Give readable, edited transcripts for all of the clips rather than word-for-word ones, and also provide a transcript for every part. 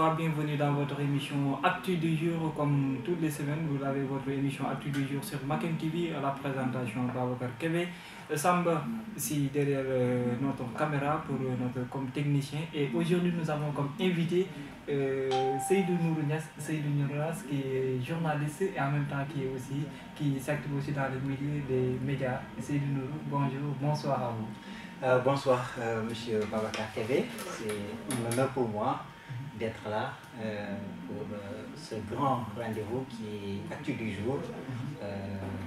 fois, bienvenue dans votre émission Actu du jour. Comme toutes les semaines, vous avez votre émission Actu du jour sur Maken TV à la présentation Babacar Kébé. Samba ici derrière notre caméra pour notre comme technicien. Et aujourd'hui, nous avons comme invité Seydou Nournias qui est journaliste et en même temps qui s'active aussi dans le milieu des médias. Seydou Nourou, bonjour, bonsoir à vous. Bonsoir, monsieur Babacar Kébé. C'est un honneur pour moi d'être là pour ce grand rendez-vous qui est Actu du jour.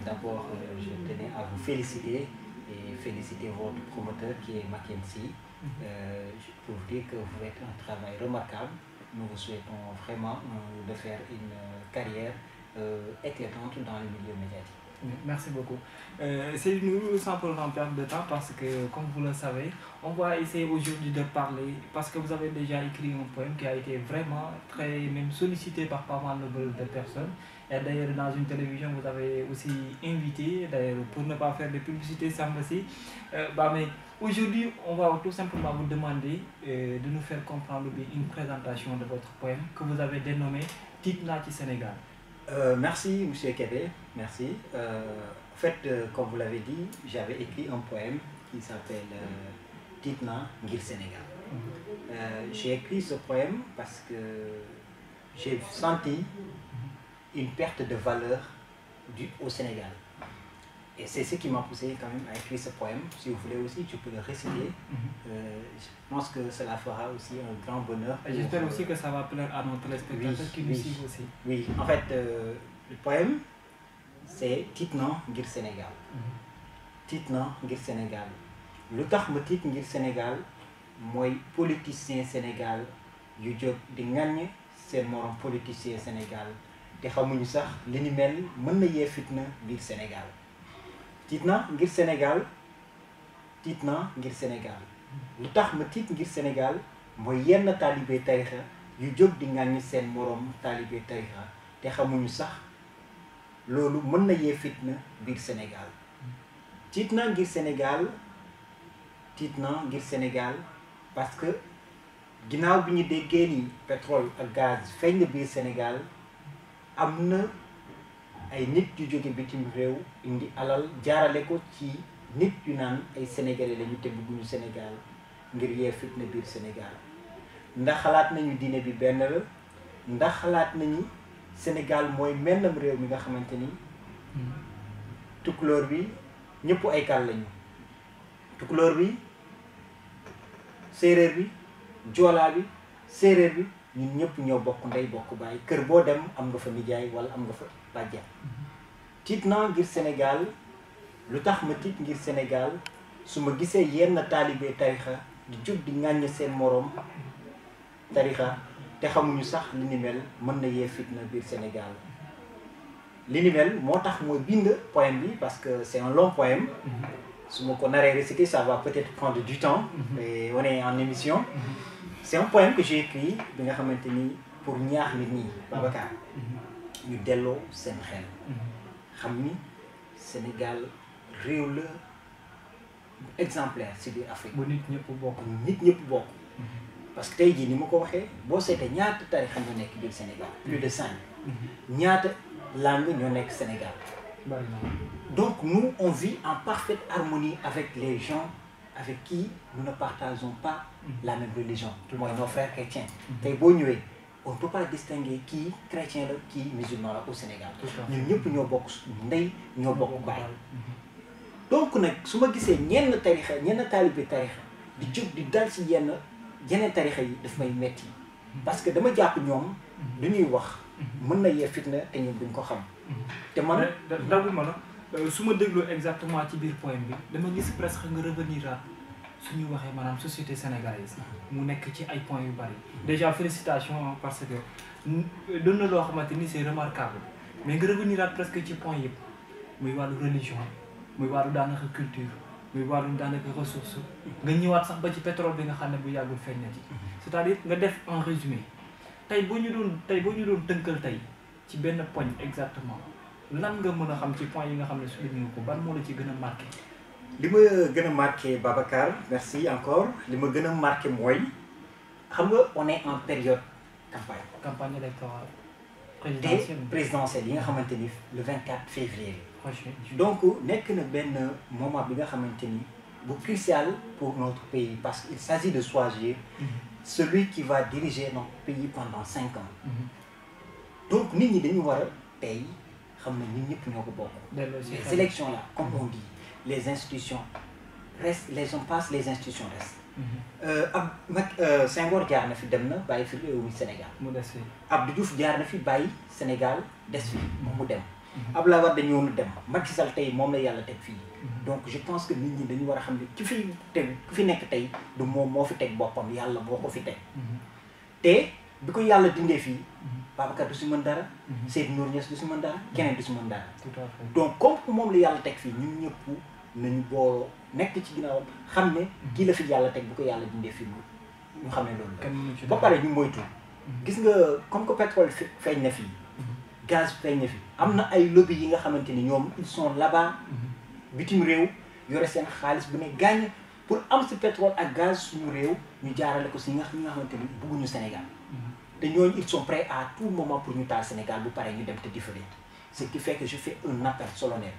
D'abord, je tenais à vous féliciter et féliciter votre promoteur qui est McKinsey pour dire que vous faites un travail remarquable. Nous vous souhaitons vraiment de faire une carrière éclatante dans le milieu médiatique. Merci beaucoup. C'est nous sans prendre perdre de temps parce que, comme vous le savez, on va essayer aujourd'hui de parler parce que vous avez déjà écrit un poème qui a été vraiment très même sollicité par pas mal de personnes. Et d'ailleurs, dans une télévision, vous avez aussi invité, d'ailleurs, pour ne pas faire de publicité, semble-t-il. Mais aujourd'hui, on va tout simplement vous demander de nous faire comprendre une présentation de votre poème que vous avez dénommé Titna du Sénégal. Merci, monsieur Kébé, merci. En fait, comme vous l'avez dit, j'avais écrit un poème qui s'appelle Titna ngir Sénégal. J'ai écrit ce poème parce que j'ai senti une perte de valeur au Sénégal. Et c'est ce qui m'a poussé quand même à écrire ce poème. Si vous voulez aussi, tu peux le réciter. Je pense que cela fera aussi un grand bonheur. J'espère aussi que ça va plaire à nos téléspectateurs qui nous suivent aussi. Oui, en fait, le poème, c'est Titna ngir Sénégal. Titna ngir Sénégal. Lu tax ma tiit ngir Sénégal mooy politicien Sénégal yu jóg di ŋàññ seen morom politicien Sénégal te xamuñu sax li ni mel mën na yee fitna biir Sénégal. Titna ngir Sénégal, Titna ngir Sénégal. Lu tax ma tiit ngir Sénégal mooy yenn taalibe tarixa yu jóg di ŋàññ seen morom taalibe tarixa te xamuñu sax loolu mën na yee fitna biir Sénégal. Titna ngir Sénégal, Titna ngir Sénégal parce que ginnaaw bi ñu déggee ni pétrole ak gaz feeñ na biir Sénégal am na ay nit yu jóge bitim réew indi alal jaarale ko ci nit yu naan ay sénégalais lañu te bëgguñu Sénégal ngir yee fitna biir Sénégal. Ndax xalaat nañu diine bi benn la ndax xalaat nañu Sénégal mooy mennam réew mi nga xamante ni tukulóor bi ñëpp ay kàll lañu. tukulóor bi séeréer bi joolaa bi séeréer bi ñun ñëpp ñoo bokk ndey bokk baay kër boo dem am nga fa nijaay wala am nga fa bàjjan. Titna ngir Sénégal lu tax ma tiit ngir Sénégal su ma gisee yenn taalibe tarixa di jóg di ŋàññ seen moroom tarixa te xamuñu sax li ni mel mën na yee fitna biir Sénégal. Li ni mel moo tax mooy bind poème bi parce que c'est un long poème. su ma ko naree réciter ça va peut-être prendre du temps. Et on est en émission. C'est un poème que j'ai écrit bi nga xamante ni pour ñaax nit ñi Babacar ñu delloo seen xel xam ni Sénégal réew la exemplaire ci biir Afrique bu nit ñëpp bokk. nit ñëpp bokk parce que tey jii ni ma ko waxee boo seetee ñaata tarixa ñoo nekk biir Sénégal plus de 5 ñaata langue ñoo nekk Sénégal. Donc nous on vit en parfaite harmonie avec les gens avec qui nous ne partageons pas la même religion. Moi, nos frères chrétiens. On ne peut pas distinguer qui chrétien là, qui musulman là au Sénégal. Nous ñëpp ñoo bokk ndey ñoo bokk baay. Donc nag su ma gisee ñenn tarixa ñenn taalibe tarixa di jóg di dal ci yeneen tarixa yi daf may metti parce que dama jàpp ñoom du ñuy wax mën na yee fitna te ñun duñ ko xam. te man daguma la su ma dégloo exactement ci biir poème bi dama gis presque nga revenir à suñu waxee maanaam société sénégalaise mu nekk ci ay points yu bari. Déjà félicitations parce que doon na loo xamante ni c'est remarquable mais nga revenir à presque ci point yëpp muy wàllu religion muy wàllu daanaka culture muy wàllu daanaka ressource nga ñëwaat sax ba ci pétrole bi nga xam ne bu yàggul feeñ na ci. C'est-à-dire nga def en résumé tey boo ñu doon tënkal tey ci benn poñ exactement lan nga mën a xam ci point yi nga xam ne souligné nga ko ban moo la ci gën a marqué. li ma gën a marqué Babacar merci encore li ma gën a marqué mooy xam nga on est en période campagne électorale présidentielle yi nga xamante ni le 24 février donc nekk na benn moment bi nga xamante ni bu crucial pour notre pays parce qu'il s'agit de choisir celui qui va diriger notre pays pendant 5 ans donc nit ñi dañu war a tey xam ne ñun ñëpp ñoo ko bokk les élections là comme on dit les institutions restent les hommes passent les institutions restent Senghor jaar na fi dem na bàyyi fi réew mi Sénégal Abdou Diouf jaar na fi bàyyi Sénégal des fi moom mu dem Abdoulaye Wade dañu woon dem Macky Sall tey moom la yàlla teg fii donc je pense que nit ñi dañu war a xam ne ki fi nekk tey du moom moo fi teg boppam yàlla moo ko fi teg te bi ko yàlla dindee fii Babacar du si mën dara Seydou Nour Niass du si mën dara keneen du si mën dara donc comme moom la yàlla teg fii ñun ñëpp nañu booloo nekk ci ginnaaw xam ne kii la fi yàlla teg bu ko yàlla dindee fii ñu xam ne loolu la ba pare ñu moytu gis nga comme que pétrole feeñ na fii gaz feeñ na fi am na ay lobby yi nga xamante ni ñoom ils sont là-bas bitim réew yore seen xaalis bu ne gàññ pour am si pétrole ak gaz suñu réew ñu jaarale ko si ñi nga xamante ni bëgguñu Sénégal te ñooñu ils sont prêts à tout moment pour ñu taal Sénégal bu paree ñu dem te différé ce qui fait que je fais un appel solennel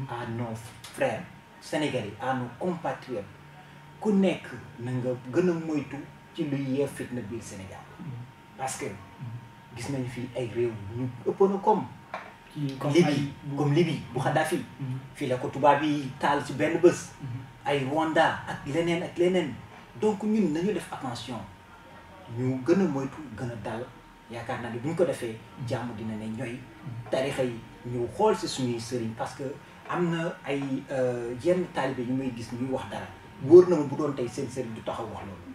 à nos frères sénégalais à nos compatriotes ku nekk na nga gën a moytu ci luy yee fitna biir Sénégal parce que gis nañu fii ay réew ñu ëpp na comme Libye bu Kadhafi fii la ko tubaab yi taal ci benn bés ay Rwanda ak leneen donc ñun nañu def attention ñu gën a moytu gën a dal yaakaar naa ne bu ñu ko defee jàmm dina ne ñooy tarixa yi ñu xool si suñuy sëriñ parce que am na ay yenn taalibe yu may gis ñuy wax dara wóor na ma bu doon tey seen sëriñ du taxaw wax loolu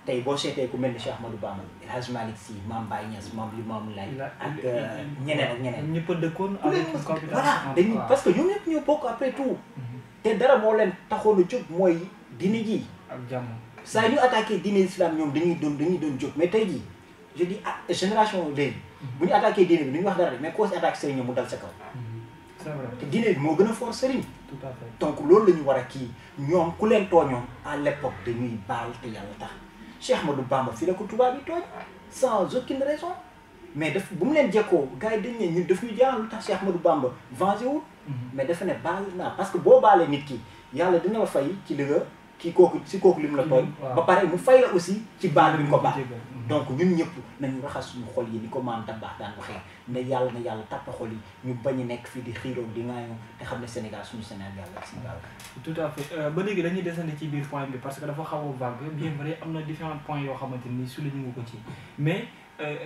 tey boo seetee ku mel ni Cheikh Ahmadou Bamba El Hadj Malick Sy Mame Baye Niass Mame Limamou Laye ak ñeneen ñëpp a dëkkoon avec voilà dañuy parce que ñoom ñëpp ñoo bokk après tout te dara moo leen taxoon a jóg mooy diine ji ak jàmm saa ñu attaqué diine islam ñoom dañuy doon jóg mais tey jii je dis génération léegi bu ñu attaqué diine bi du ñu wax dara rek mais koo si attaqué sëriñ mu dal sa kaw c'est vrai te diine bi moo gën a fort sëriñ tout à fait donc loolu la ñu war a kii ñoom ku leen tooñoon à l'époque dañuy baal te yàlla tax Cheikh Ahmadou Bamba fii la ko tubaab yi tooñ sans aucune raison mais daf bu mu leen jekkoo gars yi dañ ne ñun daf ñu jaaxal lu tax Cheikh Ahmadou Bamba vengé wul mais dafa ne baal naa parce que boo baalee nit ki yàlla dina la fay ci li nga kooku li mu la tooñ ba pare mu fay la aussi ci baal bi nga ko baal donc ñun ñëpp nañu raxas suñu xol yi ni ko maam Dabakh daan waxee ne yàlla na yàlla tàppe xol yi ñu bañ a nekk fii di xiiroo di ŋaayoo te xam ne Sénégal suñu Sénégal la si baax tout à fait ba léegi dañuy desandi ci biir point bi parce que dafa xaw a vague bien vrai am na différents points yoo xamante ni souligné nga ko ci mais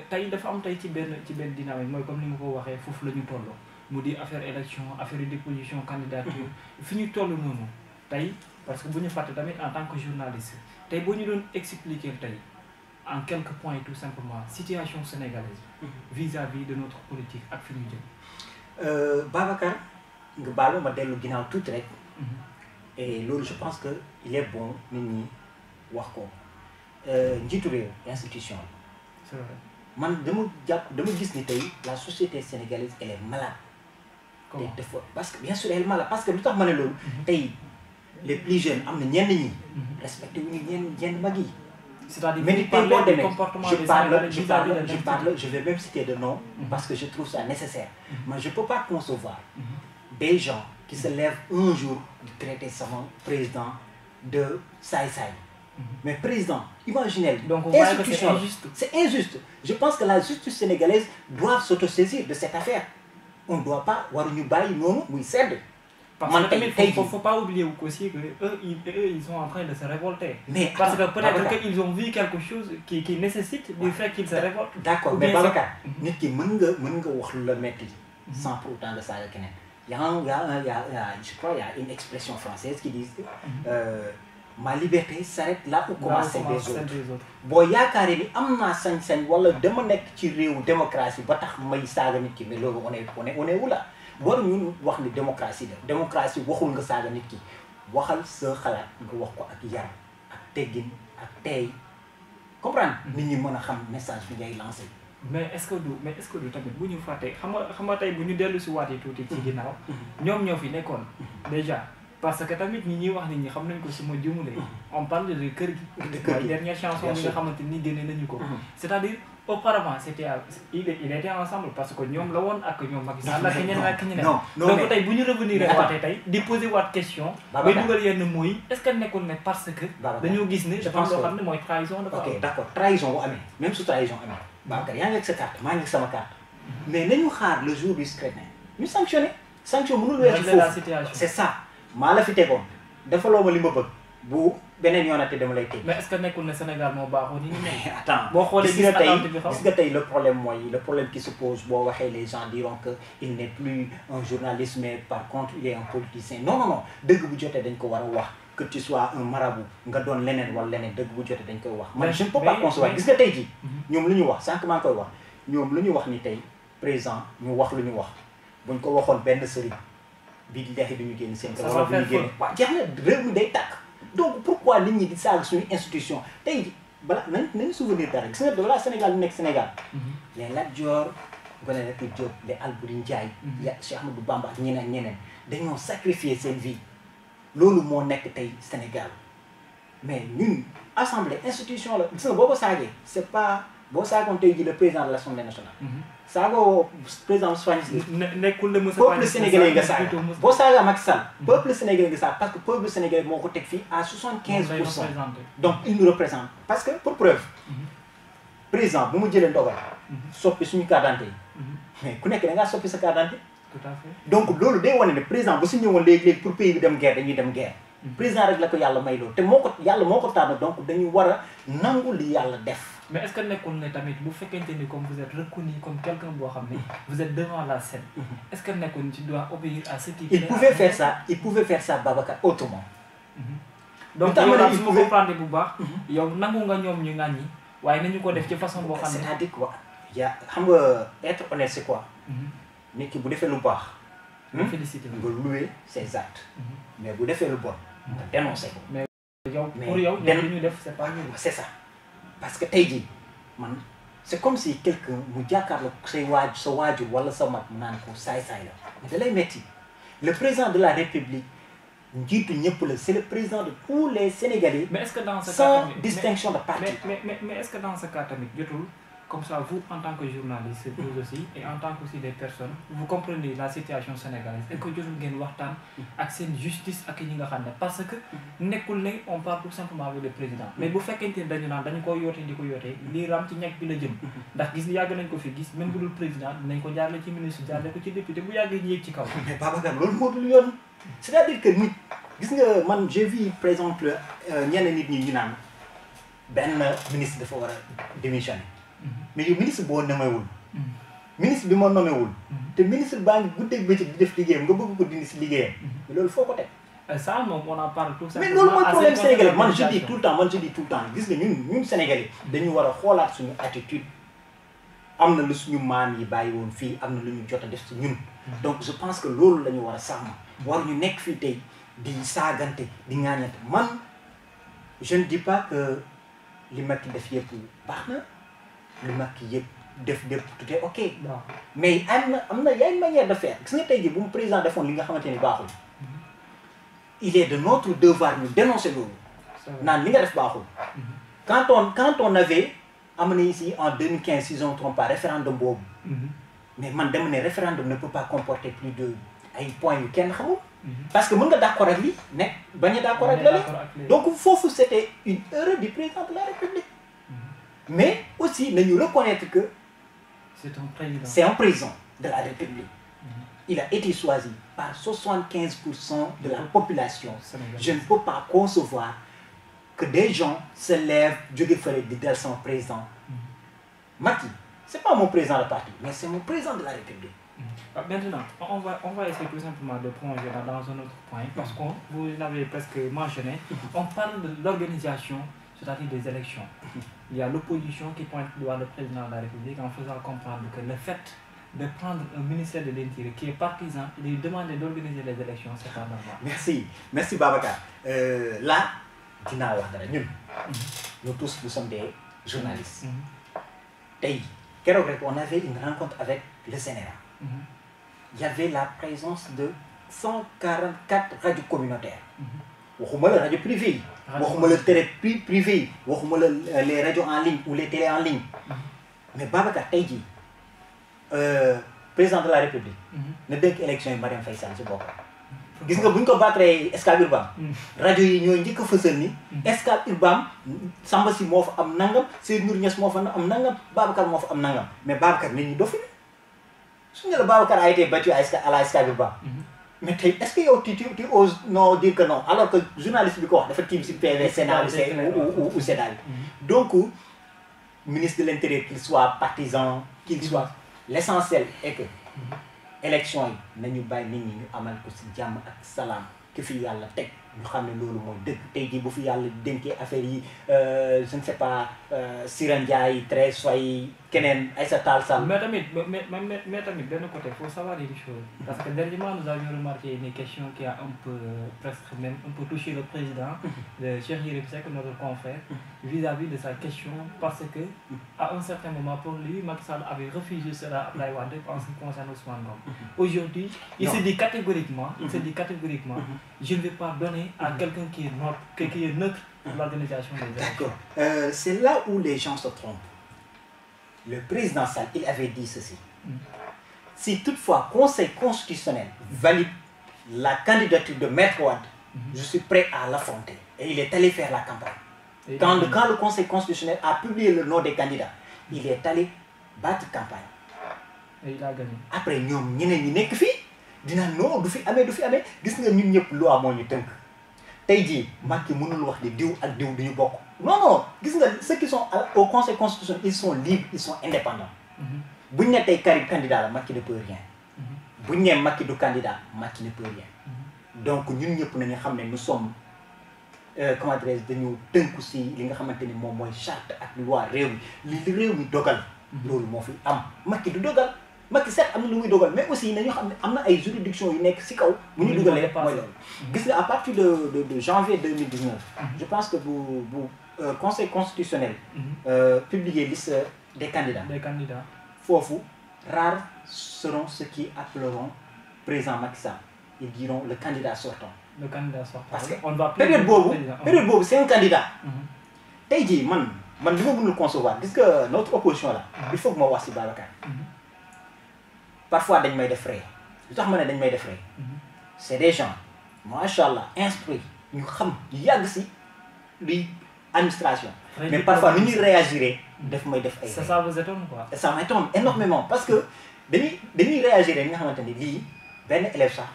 tey dafa am tey ci benn dynamique mooy comme ni nga ko waxee foofu la ñu toll mu di affaire élection affaire déposition candidature fi ñu toll noonu tey parce que bu ñu fàtte tamit en tant que journaliste tey boo ñu doon expliquer tey en quelques points tout simplement situation sénégalaise vis-à-vis de notre politique ak fi ñu jëm Babacar nga baalu ma dellu ginnaaw tuuti rek et loolu je pense que il est bon nit ñi wax ko njiitu réew institution c'est vrai man dama gis ni tey la société sénégalaise elle est malade te dafa parce que bien sûr elle est malade parce que lu tax ma ne loolu tey les plus jeunes am na ñenn ñi respecté wu ñu ñenn mag yi c'est-à-dire mais parler du comportement des Sénégalais je vais même citer de nom parce que je trouve ça nécessaire mais je peux pas concevoir des gens qui se lèvent un jour de traiter son président de saay-saay mais président imaginez donc institution c'est injuste je pense que la justice sénégalaise doit s'autosaisir de cette affaire on ne doit pas waruñu bàyyi noonu muy sedd parce que tamit faut pas oublier aussi que eux ils sont en train de se révolter mais parce que peut-être qu'ils ont vu quelque chose qui nécessite du fait qu'ils se révoltent d'accord mais Babacar nit ki mën nga wax lu la metti sans pour autant de saaga keneen y a je crois il y a une expression française qui dit ma liberté s'arrête là où commence celle des autres boo yaakaaree ni am naa sañ-sañ wala dama nekk ci réewu démocratie ba tax may saaga nit ki mais loolu on est où là waruñu wax ni démocratie waxul nga saaga nit ki waxal sa xalaat nga wax ko ak yar ak teggin ak teey comprendre nit ñi mën a xam message bi ngay lancé mais est-ce que du tamit bu ñu fàttee xam nga tey bu ñu dellu si waatee tuuti ci ginnaaw ñoom ñoo fi nekkoon déjà parce que tamit ñi ñuy wax nit ñi xam nañ ko su ma jumulee. on parle de kër gi. de kër gi dernière chanson bi nga xamante ni génne nañu ko. c'est-à-dire auparavant c'était il était ensemble parce que ñoom la woon ak ñoom Macky Sall ak ñeneen ak ñeneen. donc tey bu ñu revenir waatee tey di poser waat question. bay dugal yenn mooy est-ce que nekkul ne parce que. dañoo gis ne dafa am loo xam ne mooy trahison dafa am. ok d'accord trahison bu amee même su trahison amee. Babacar yaa ngi ak sa carte maa ngi ak sama carte. mais nañu xaar le jour du scrutin ñu sanctionné. sanction mënul weesu foofu c'est ça maa la fi tegoon defaloo ma li ma bëgg bu beneen yoonate dama lay teg. mais est-ce que nekkul ne Sénégal moo baaxoo ni ñu ne. attends boo xoolee gis nga tey le problème mooy le problème qui se pose boo waxee les gens diront que il n'est plus un journaliste mais par contre il est un politicien non non non dëgg bu jotee dañ ko war a wax que tu sois un marabout nga doon leneen wala leneen dëgg bu jotee dañ koy wax. man je ne peux pas concevoir gis nga tey jii. ñoom lu ñu wax sànq maa ngi koy wax ñoom lu ñu wax ni tey président ñu wax lu ñu wax buñ ko waxoon benn sëriñ. bii di deqi bi ñu génn seen kër wala bu ñu génne waaw jeex na réew mi day tàkk donc pourquoi nit ñi di saaga suñu institution tey bala nañ souvenir dara gis nga balaa Sénégal bi nekk Sénégal les Lat Dior Ngoné Latyr Diop les Alboury Ndiaye Cheikh Ahmadou Bamba ak ñeneen dañoo sacrifier seen vie loolu moo nekk tey Sénégal mais ñun assemblée institution la gis nga boo ko saagee c'est pas boo saagoon tey ji le président de l'Assemblée nationale saagoo président Moustapha Niasse nekkul le peuple sénégalais nga saaga boo saaga Macky Sall peuple sénégalais nga saaga parce que peuple sénégalais moo ko teg fii à 75%. donc il nous représente parce que pour preuve président bu mu jëlee ndogal soppi suñu carte d'identité mais ku nekk da ngaa soppi sa carte d'identité tout à fait donc loolu day wane ne président bu si ñëwoon léegi-léegi pour pays bi dem guerre dañuy dem guerre président rek la ko yàlla may loolu te yàlla moo ko tànn donc dañu war a nangu li yàlla def. mais est-ce que nekkul ne tamit bu fekkente ni comme vous êtes reconnu comme quelqu'un boo xam ne vous êtes devant la scène est-ce que nekkul ni tu dois obéir à ce qui il pouvait faire ça Babacar autrement. donc yow daal su ma comprendre bu baax yow nangu nga ñoom ñu ŋàññi waaye nañu ko def ci façon boo xam ne c'est-à-dire quoi xam nga être honnête c'est quoi nit ki bu defee lu baax félicité nga louer ses actes mais bu defee lu bon nga dénoncer ko mais yow pour yow ñoom li ñu def c'est pas c'est ça parce que tey jii man c'est comme si quelqu'un mu jàkkaarloo sa waajur wala sa mag mu naan ko saay-saay la mais da lay metti le président de la République njiitu ñëpp la c'est le président de tous les Sénégalais. mais est-ce que dans ce cas sans distinction de parti. mais est-ce que dans ce cas tamit jotul comme ça vous en tant que journaliste vous aussi et en tant que aussi des personnes vous comprenez la situation sénégalaise et que jotul ngeen waxtaan ak seen justice ak ñi nga xam ne parce que nekkul ne on parle tout simplement avec le président mais bu fekkente ne dañu naan dañu ko yootee di ko yootee lii ram ci ñag bi la jëm ndax gis yàgg nañ ko fi gis même bu dul président dinañ ko jaarale ci ministre jaarale ko ci député bu yàggee ñu yéeg ci kaw. mais Babacar loolu moo dul yoon c'est-à-dire que nit gis nga man j'ai vu par exemple ñenn nit ñi ñu naan benn ministre dafa war a démissionner. mais yow ministre boo nomewul ministre bi ma nomewul te ministre baa ngi guddeeg bëccëg di def liggéeyam nga bëgg ko dindi si liggéeyam mais loolu foo ko teg ça moom on en parle tout ça mais loolu mooy problème sénégalais man je dis tout le temps gis nga ñun sénégalais dañu war a xoolaat suñu attitude am na lu suñu maam yi bàyyi woon fii am na lu ñu jot a def si ñun donc je pense que loolu la ñu war a sàmm war ñu nekk fii tey di saagante di ŋaañante man je ne dis pas que li Macky def yëpp baax na li Macky yëpp def tout est ok mais am na y a une manière de faire gis nga tey jii bu mu président defoon li nga xamante ni baaxul il est de notre devoir ñu dénoncer loolu naan li nga def baaxul quand on avait amené ici en 2015 si je ne me trompe pas référendum boobu mais man dama ne référendum ne peut pas comporter plus de ay points yu kenn xamul parce que mën nga d'accord ak lii nekk bañ a d'accord ak lale donc foofu c'était une erreur du président de la République mais aussi nañu reconnaître que c'est un président de la République il a été choisi par 75% de la population je ne peux pas concevoir que des gens se lèvent jóge fële di del son président Macky c'est pas mon président de parti mais c'est mon président de la République. Maintenant on va essayer tout simplement de plonger dans un autre point parce que vous l'avez presque mentionné on parle de l'organisation c'est-à-dire des élections. Il y a l'opposition qui pointe du doigt le président de la République en faisant comprendre que le fait de prendre un ministère de l'Intérieur qui est partisan et de lui demander d'organiser les élections c'est pas normal. Merci Babacar là dinaa wax dara ñun nous tous nous sommes des journalistes tey keroog rek on avait une rencontre avec le CNRA il y avait la présence de 144 radios communautaires. waxuma la rajo privé yi. waxuma la télé privé yi. waxuma la les radios en ligne ou les télés en ligne. mais Babacar tey jii président de la république. na dénk élection yi Marième Faye Sall si boppam. gis nga bu ñu ko battre Scat Urbam. rajo yi ñooy njëkk a fësal ni. Scat Urbam Samba si moo fa am nangam Seydou Nour Niass moo fa am nangam Babacar moo fa am nangam mais Babacar nit ñi dofi suñu la Babacar a été battu à la Scat Urbam. mais tey est-ce que yow tu oses non dire que non alors que journaliste bi ko wax dafa tiim si PV Sénat ou Sénat bi. donc ministre de l'Intérieur qu'il soit partisan qu'il soit l'essentiel est que élection yi nañu bàyyi nit ñi ñu amal ko si jàmm ak salaam ki fi yàlla teg ñu xam ne loolu mooy dëgg tey jii bu fi yàlla dénkee affaire yi je ne sais pas Sira Ndiaye Thérèse Faye keneen Aïssata Tall Sall. mais tamit d'un côté faut savoir une chose parce que dernièrement nous avions remarqué une question qui a un peu presque même un peu touché le président de Cheikh Yérim Seck notre confrère vis-à-vis de sa question parce que à un certain moment pour lui Macky Sall avait refusé cela à Abdoulaye Wade en ce qui concerne Ousmane Ngom. Aujourd'hui il se dit catégoriquement je ne vais pas donner à quelqu'un qui est neutre l'organisation des élections. D'accord. C'est là où les gens se trompent. Le président Sall, il avait dit ceci. Si toutefois Conseil constitutionnel valide la candidature de Maître Wade, je suis prêt à l'affronter. Et il est allé faire la campagne. Quand le Conseil constitutionnel a publié le nom des candidats, il est allé battre campagne. Et il a gagné. Après, nous, ñeneen nekk fi dina non du fi amee gis nga ñun ñëpp loi moo ñu tënk. tey jii Macky mënul wax di diw ak diw duñu bokk. non gis nga ceux qui sont au Conseil constitutionnel ils sont libres ils sont indépendants. buñ ne tey Karim candidat la Macky ne peut rien. buñ ne Macky du candidat Macky ne peut rien. donc ñun ñëpp nañu xam ne nous sommes comment dirais-je dañu tënku si li nga xamante ni moom mooy charte ak loi réew mi li réew mi dogal. loolu moo fi am Macky du dogal. Macky certes am na lu muy dogal mais aussi nañu xam ne am na ay juridiction yu nekk si kaw. bu ñu dugalee mooy loolu. gis nga à partir de janvier 2019. je pense que bu conseil constitutionnel. publier liste des candidats. foofu rares seront ceux qui appelleront président Macky Sall. Ils diront le candidat sortant. parce que période boobu c'est un candidat. tey jii man li ma mënul concevoir gis nga notre opposition là. il faut que ma wax si Babacar. parfois dañ may def ree lu tax ma ne dañ may def ree c'est des gens macha allah instruits ñu xam ñu yàgg si luy administration. mais parfois nu ñuy réagir daf may def ay. ça vous étonne quoi. ça m'étonne énormément parce que dañuy réagir nga xamante ni lii benn élève sax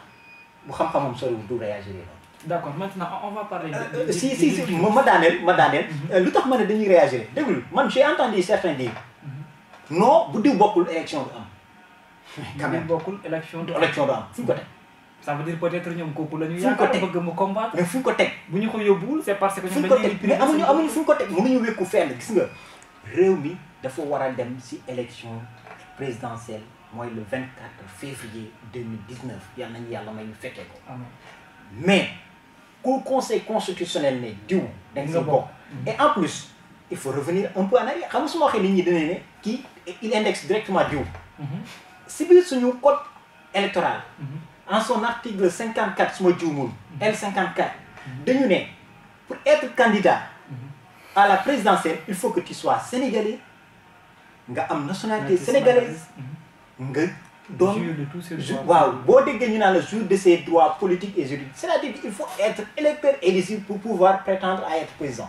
bu xam-xamam soriwul du réagir noonu. d'accord maintenant on va parler de. si ma daaneel. lu tax ma ne dañuy réagir déglu man j'ai entendu certains dire non bu diw bokkul élection du am. quand même bokkul élection du am fu ñu ko teg. ça veut dire peut-être ñoom kooku la ñu yaakaar bëgg mu combattre. mais fu ñu ko teg. bu ñu ko yóbbuwul c'est parce que ñoom dañuy mais amuñu fu ñu ko teg mënuñu wékku fenn gis nga réew mi dafa war a dem ci élection présidentielle mooy le 24 février 2019 yal nañu yàlla may ñu fekkee ko. mais ku conseil constitutionnel ne diw dañ si bokk. et en plus il faut revenir un peu en arrière xam nga su ma waxee nit ñi dinañ ne kii il indexe directement diw. si biir suñu code électoral. en son article 54 su ma juumul. L54. dañu ne pour être candidat. à la présidentielle il faut que tu sois sénégalais nga am nationalité sénégalaise. nga doon waaw boo déggee ñu naan le jour de ses droits politiques et juridiques c'est-à-dire qu'il faut être électeur éligible pour pouvoir prétendre à être président.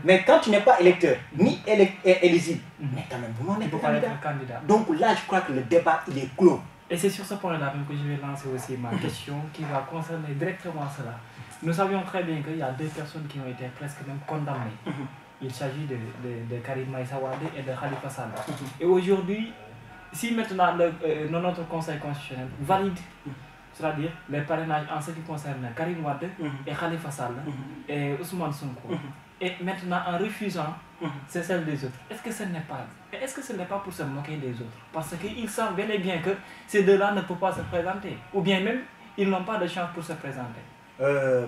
Mais quand tu n'es pas électeur ni éligible, mais quand même, vous n'êtes pas candidat. Donc là, je crois que le débat, il est clos. Et c'est sur ce point-là même que je vais lancer aussi ma question qui va concerner directement cela. Nous savions très bien qu'il y a deux personnes qui ont été presque même condamnées. Il s'agit de Karim Meïssa Wade et de Khalifa Sall. Et aujourd'hui, si maintenant notre Conseil constitutionnel valide, c'est-à-dire les parrainages en ce qui concerne Karim Wade et Khalifa Sall et Ousmane Sonko, et maintenant en refusant c'est celle des autres, est-ce que ce n'est pas pour se moquer des autres? Parce qu'ils savent bel et bien que ces deux-là ne peuvent pas se présenter, ou bien même ils n'ont pas de chance pour se présenter.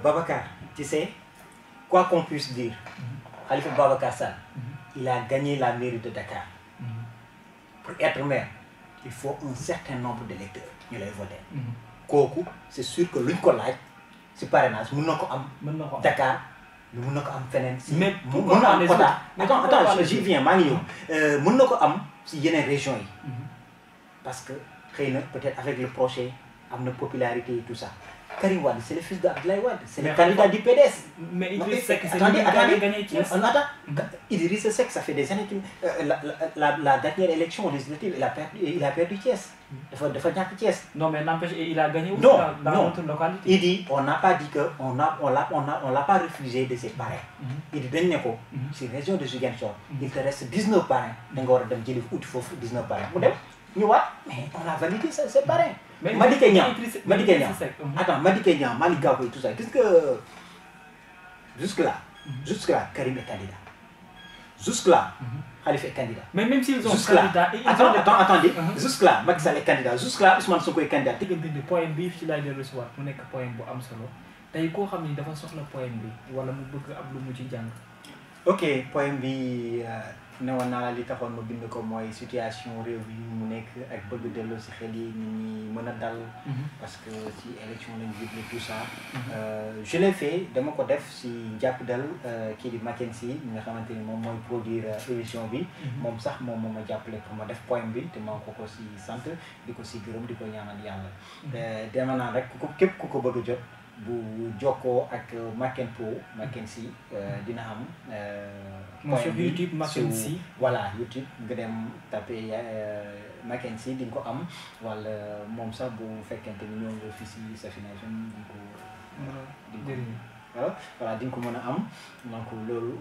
Babacar, tu sais, quoi qu'on puisse dire, Khalifa Babacar Sall, il a gagné la mairie de Dakar. Pour être maire, il faut un certain nombre d'électeurs qui l'ont voté. kooku c'est sûr que luñ ko laaj si parrainage mun na ko am. mën na ko am Dakar mun na ko am feneen. si mais mun na am quota. attends j'y viens maa ngi ñëw. mun na ko am si yeneen régions yi. parce que xëy na peut-être avec le projet am na popularité et tout ça. Karim Wade c'est le fils d'Abdoulaye Wade. c'est le candidat du PDS. mais Idriss Seck c'est attendez gagné Thiès. Idriss Seck ça fait des années que la dernière élection législative il a perdu Thiès. dafa ñàkk Thiès. non mais n'empêche il a gagné. non dans notre localité. il dit on n'a pas dit que on l'a pas refusé de ses parrains. il dit dañ ne ko. si région de Ziguinchor. il te reste 19 parrains. da nga war a dem jëli uti foofu 19 parrains mu dem ñu waat mais on a validé ses parrains. mais Madické Niang attends Madické Niang Malick Gakou et tout ça gis nga jusque là Karim est candidat jusque là Khalifa est candidat. mais même s'ils ont candidat attendez jusque là Macky Sall est candidat jusque là Ousmane Sonko est candidat. nga bind poème bi ci laay dellu si waat mu nekk poème bu am solo tey koo xam ni dafa soxla poème bi wala mu bëgg ab lu mu ci jàng. ok poème bi newoon naa la li taxoon ma bind ko mooy situation réew bi mu nekk ak bëgg delloo si xel yi nit ñi mën a dal. parce que ci élection lañu jublu tout ça. je l'ai fait dama ko def si njàpp dal kii di Mackenzie mi nga xamante ni moom mooy produire émission bi. moom sax moom moo ma jàppale pour ma def poème bi te maa ngi ko si sant di ko si gërëm di ko ñaanal yàlla. dama naan rek képp ku ko bëgg a jot. bu jokkoo ak Mackenzie dina am. sur YouTube Mackenzie voilà YouTube nga dem tapé Mackenzie di nga ko am wala moom sax bu fekkente ni ñoo ngi fi si Safina FM voilà di nga ko mën a am donc loolu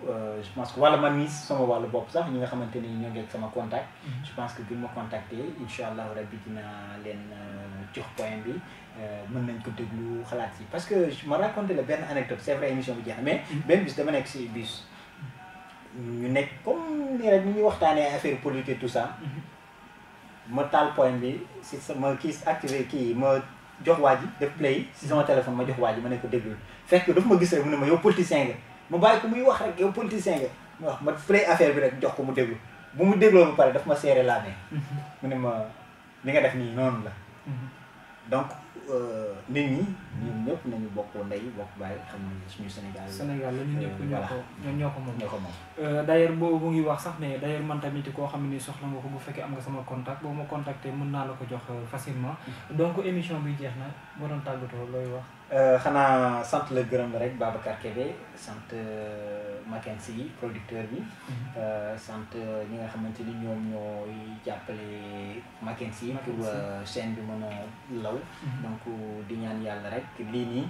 je pense que wala man mii sama wàllu bopp sax ñi nga xamante ni ñoo ngi ak sama contact. je pense que bi ma contacté incha allah rabbi dina leen jox point bi. mën nañ ko déglu xalaat yi parce que je me raconté la benn anecdote c'est vrai émission bi jeex na mais benn bis dama nekk si bus ñu nekk comme nii rek ñu ñuy waxtaanee affaire politique tout ça ma taal point bi si sama kii activé kii ma jox waa ji def play si sama téléphone ma jox waa ji ma ne ko déglu fekk dafa ma gis rek mu ne ma yow politicien nga ma bàyyi ko muy wax rek yow politicien nga ma wax ma play affaire bi rek jox ko mu déglu bu mu dégloo ba pare daf ma serré laa ne mu ne ma li nga def nii noonu la donc nit ñi ñun ñëpp nañu bokk ndey bokk baay xam ne suñu Sénégal la ñun ñëpp ñoo ko moom. moom. d'ailleurs boobu mu ngi wax sax ne d'ailleurs man tamit koo xam ne soxla nga ko bu fekkee am nga sama contact boo ma contacté mën naa la ko jox facilement donc émission bi jeex na boo doon tàggatoo looy wax. xanaa sant la gërëm la rek Babacar Kébé sant Mackenzie producteur bi. sant ñi nga xamante ni ñoom ñooy jàppale Mackenzie pour chaîne bi mën a law. donc di ñaan yàlla rek lii nii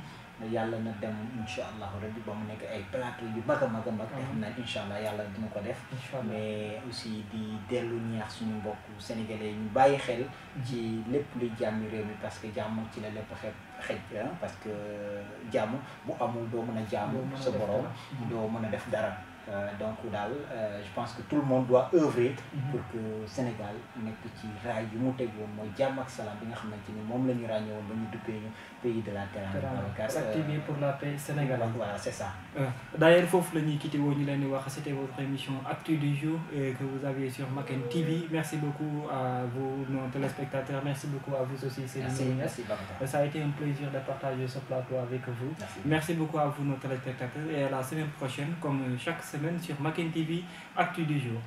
yàlla na dem incha allah rabbi ba mu nekk ay plateau yu mag a mag a mag. te xam naa incha allah yàlla dina ko def. mais aussi di dellu ñaax suñu mbokk sénégalais ñu bàyyi xel. ci lépp luy jàmmi réew mi parce que jàmm ci la lépp xej parce que jàmm bu amul doo mën a jàmm sa borom doo mën a def dara. donc daal je pense que tout le monde doit œuvrer pour que Sénégal nekk ci raay yu mu teg woon mooy jàmm ak salaam bi nga xamante ni moom la ñu ràññee woon ba ñu duppee ñu pays de la Teranga. activé pour la paix sénégalaise. voilà c'est ça. d'ailleurs foofu la ñuy quitté woo ñu leen di wax c'était votre émission Actu du jour que vous avez sur Macken TV merci beaucoup à vous nos téléspectateurs merci beaucoup à vous aussi Céline. Merci beaucoup. Ça a été un plaisir de partager ce plateau avec vous. Merci beaucoup à vous nos téléspectateurs et à la semaine prochaine comme chaque semaine sur Macken TV Actu du jour.